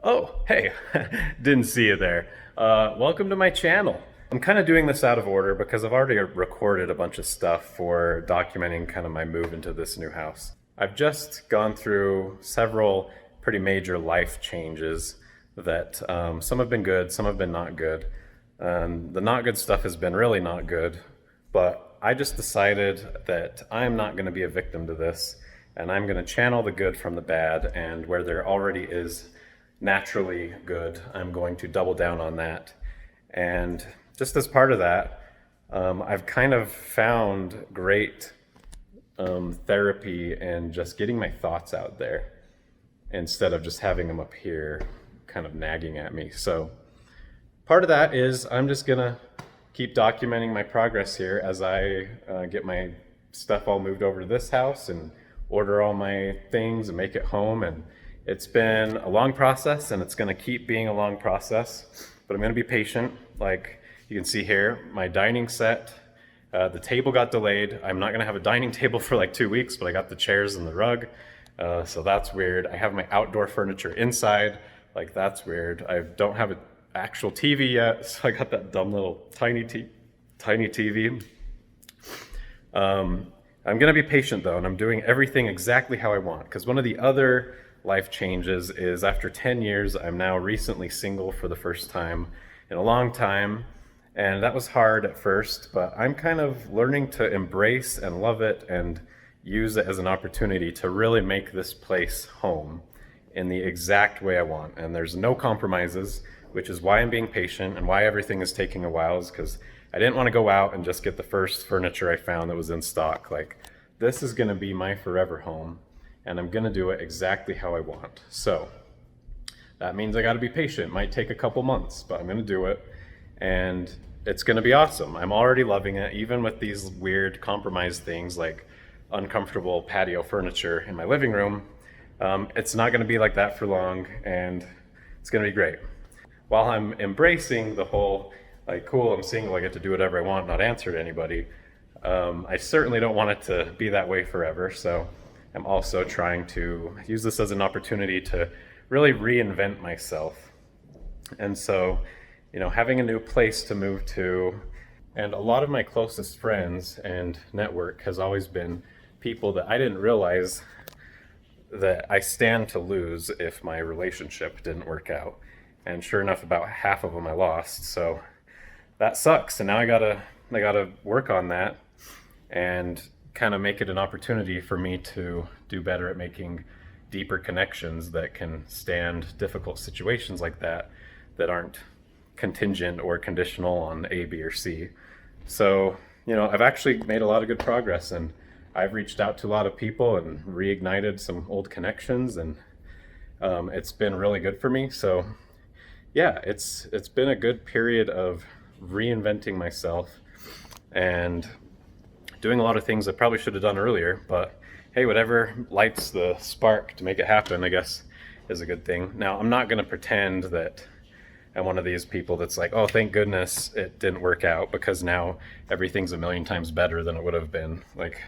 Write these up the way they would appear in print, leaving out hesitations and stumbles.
Oh, hey, didn't see you there. Welcome to my channel. I'm kind of doing this out of order because I've already recorded a bunch of stuff for documenting kind of my move into this new house. I've just gone through several pretty major life changes that some have been good, some have been not good. The not good stuff has been really not good, but I just decided that I'm not going to be a victim to this, and I'm going to channel the good from the bad, and where there already is naturally good, I'm going to double down on that. And just as part of that, I've kind of found great therapy and just getting my thoughts out there instead of just having them up here kind of nagging at me. So part of that is I'm just gonna keep documenting my progress here as I get my stuff all moved over to this house and order all my things and make it home. And it's been a long process, and it's gonna keep being a long process, but I'm gonna be patient. Like you can see here, my dining set, the table got delayed. I'm not gonna have a dining table for like 2 weeks, but I got the chairs and the rug, so that's weird. I have my outdoor furniture inside, like that's weird. I don't have an actual TV yet, so I got that dumb little tiny TV. I'm gonna be patient though, and I'm doing everything exactly how I want, because one of the other life changes is after 10 years, I'm now recently single for the first time in a long time. And that was hard at first, but I'm kind of learning to embrace and love it and use it as an opportunity to really make this place home in the exact way I want. And there's no compromises, which is why I'm being patient and why everything is taking a while, is because I didn't want to go out and just get the first furniture I found that was in stock. Like, this is going to be my forever home, and I'm going to do it exactly how I want. So that means I got to be patient. It might take a couple months, but I'm going to do it. And it's going to be awesome. I'm already loving it, even with these weird compromised things like uncomfortable patio furniture in my living room. It's not going to be like that for long, and it's going to be great. While I'm embracing the whole, like, cool, I'm single, I get to do whatever I want, not answer to anybody, I certainly don't want it to be that way forever. So I'm also trying to use this as an opportunity to really reinvent myself. And so, you know, having a new place to move to, and a lot of my closest friends and network has always been people that I didn't realize that I stand to lose if my relationship didn't work out. And sure enough, about half of them I lost. So that sucks. And now I gotta work on that and kind of make it an opportunity for me to do better at making deeper connections that can stand difficult situations like that, that aren't contingent or conditional on A, B, or C. So, you know, I've actually made a lot of good progress, and I've reached out to a lot of people and reignited some old connections, and it's been really good for me. So yeah, it's been a good period of reinventing myself and doing a lot of things I probably should have done earlier, but hey, whatever lights the spark to make it happen, I guess, is a good thing. Now, I'm not going to pretend that I'm one of these people that's like, oh, thank goodness it didn't work out, because now everything's a million times better than it would have been. Like,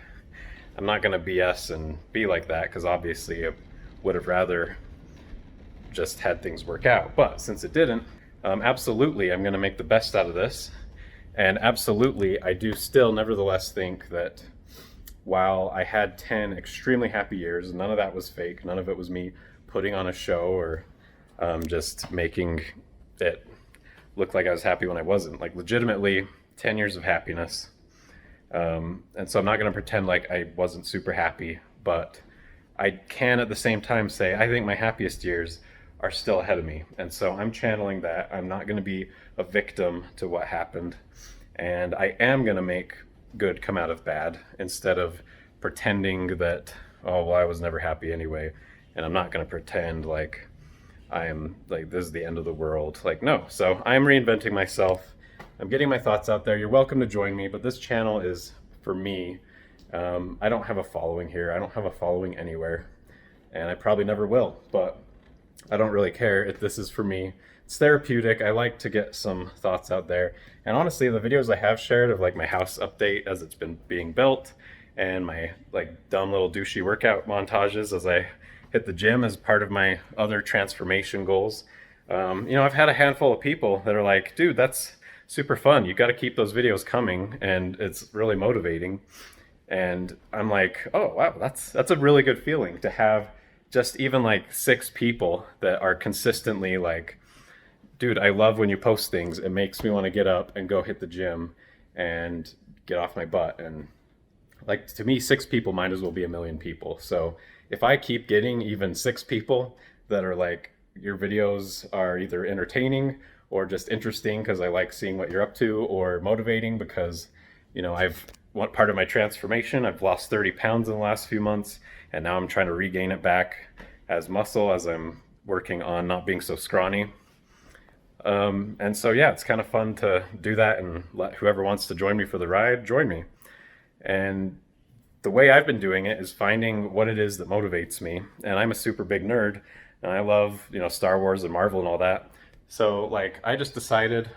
I'm not going to BS and be like that, because obviously I would have rather just had things work out. But since it didn't, absolutely, I'm going to make the best out of this. And absolutely, I do still nevertheless think that while I had 10 extremely happy years, none of that was fake. None of it was me putting on a show or just making it look like I was happy when I wasn't. Like, legitimately 10 years of happiness. And so I'm not going to pretend like I wasn't super happy, but I can at the same time say I think my happiest years are still ahead of me. And so I'm channeling that. I'm not going to be a victim to what happened. And I am going to make good come out of bad, instead of pretending that, oh, well, I was never happy anyway. And I'm not going to pretend like I'm like, this is the end of the world. Like, no. So I'm reinventing myself. I'm getting my thoughts out there. You're welcome to join me, but this channel is for me. I don't have a following here. I don't have a following anywhere, and I probably never will, but I don't really care if this is for me. It's therapeutic. I like to get some thoughts out there. And honestly, the videos I have shared of like my house update as it's been being built, and my like dumb little douchey workout montages as I hit the gym as part of my other transformation goals. I've had a handful of people that are like, dude, that's super fun. You got to keep those videos coming, and it's really motivating. And I'm like, oh wow, that's a really good feeling to have just even like 6 people that are consistently like, dude, I love when you post things. It makes me want to get up and go hit the gym and get off my butt. And like, to me, 6 people might as well be a million people. So if I keep getting even 6 people that are like, your videos are either entertaining or just interesting because I like seeing what you're up to, or motivating because, I've what part of my transformation, I've lost 30 pounds in the last few months, and now I'm trying to regain it back as muscle as I'm working on not being so scrawny. And so, yeah, it's kind of fun to do that and let whoever wants to join me for the ride, join me. And the way I've been doing it is finding what it is that motivates me. And I'm a super big nerd, and I love, Star Wars and Marvel and all that. So, like, I just decided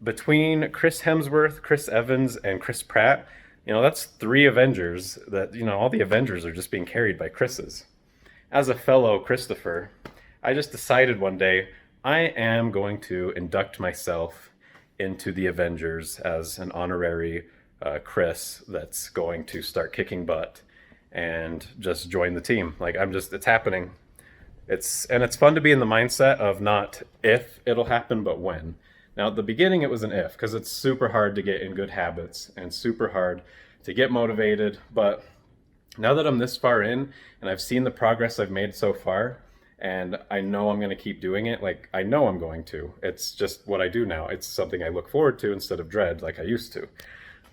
between Chris Hemsworth, Chris Evans, and Chris Pratt, that's 3 Avengers that, all the Avengers are just being carried by Chris's. As a fellow Christopher, I just decided one day I am going to induct myself into the Avengers as an honorary Chris that's going to start kicking butt and just join the team. Like, it's happening. It's fun to be in the mindset of not if it'll happen, but when. Now, at the beginning, it was an if, because it's super hard to get in good habits and super hard to get motivated. But now that I'm this far in and I've seen the progress I've made so far, and I know I'm going to keep doing it, like, I know I'm going to. It's just what I do now. It's something I look forward to instead of dread like I used to.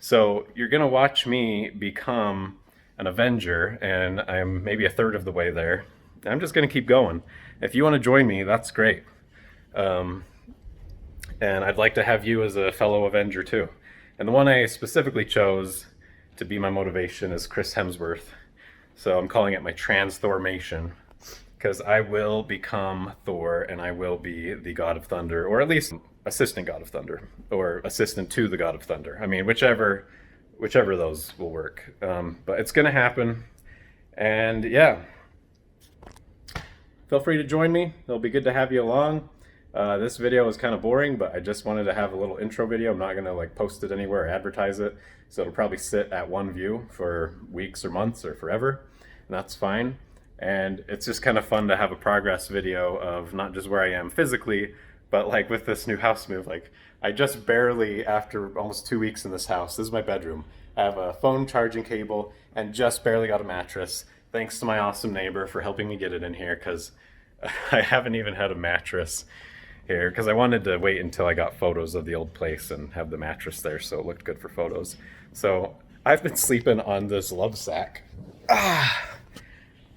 So you're going to watch me become an Avenger, and I'm maybe a third of the way there. I'm just going to keep going. If you want to join me, that's great. And I'd like to have you as a fellow Avenger too. And the one I specifically chose to be my motivation is Chris Hemsworth. So I'm calling it my transformation, because I will become Thor, and I will be the God of Thunder, or at least assistant God of Thunder, or assistant to the God of Thunder. I mean, whichever those will work. But it's going to happen. And yeah, feel free to join me. It'll be good to have you along. This video was kind of boring, but I just wanted to have a little intro video. I'm not going to like post it anywhere or advertise it. So it'll probably sit at one view for weeks or months or forever. And that's fine. And it's just kind of fun to have a progress video of not just where I am physically, but like with this new house move. Like, I just barely, after almost 2 weeks in this house, this is my bedroom. I have a phone charging cable and just barely got a mattress. Thanks to my awesome neighbor for helping me get it in here, because I haven't even had a mattress here, because I wanted to wait until I got photos of the old place and have the mattress there so it looked good for photos. So I've been sleeping on this love sack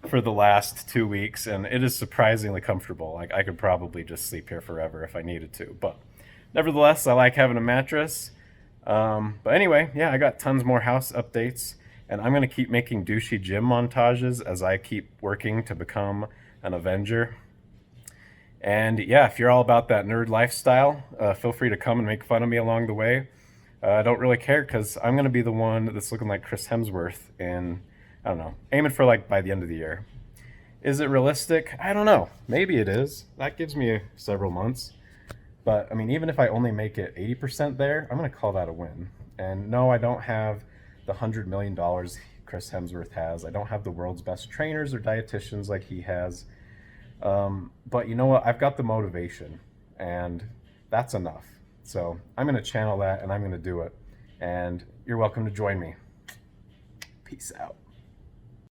for the last 2 weeks, and it is surprisingly comfortable. Like, I could probably just sleep here forever if I needed to, but nevertheless, I like having a mattress. But anyway, yeah, I got tons more house updates, and I'm going to keep making douchey gym montages as I keep working to become an Avenger. And yeah, if you're all about that nerd lifestyle, feel free to come and make fun of me along the way. I don't really care, because I'm going to be the one that's looking like Chris Hemsworth in, I don't know, aiming for like by the end of the year. Is it realistic? I don't know. Maybe it is. That gives me several months. But I mean, even if I only make it 80% there, I'm going to call that a win. And no, I don't have the $100 million Chris Hemsworth has. I don't have the world's best trainers or dietitians like he has. But you know what? I've got the motivation, and that's enough. So I'm going to channel that, and I'm going to do it. And you're welcome to join me. Peace out.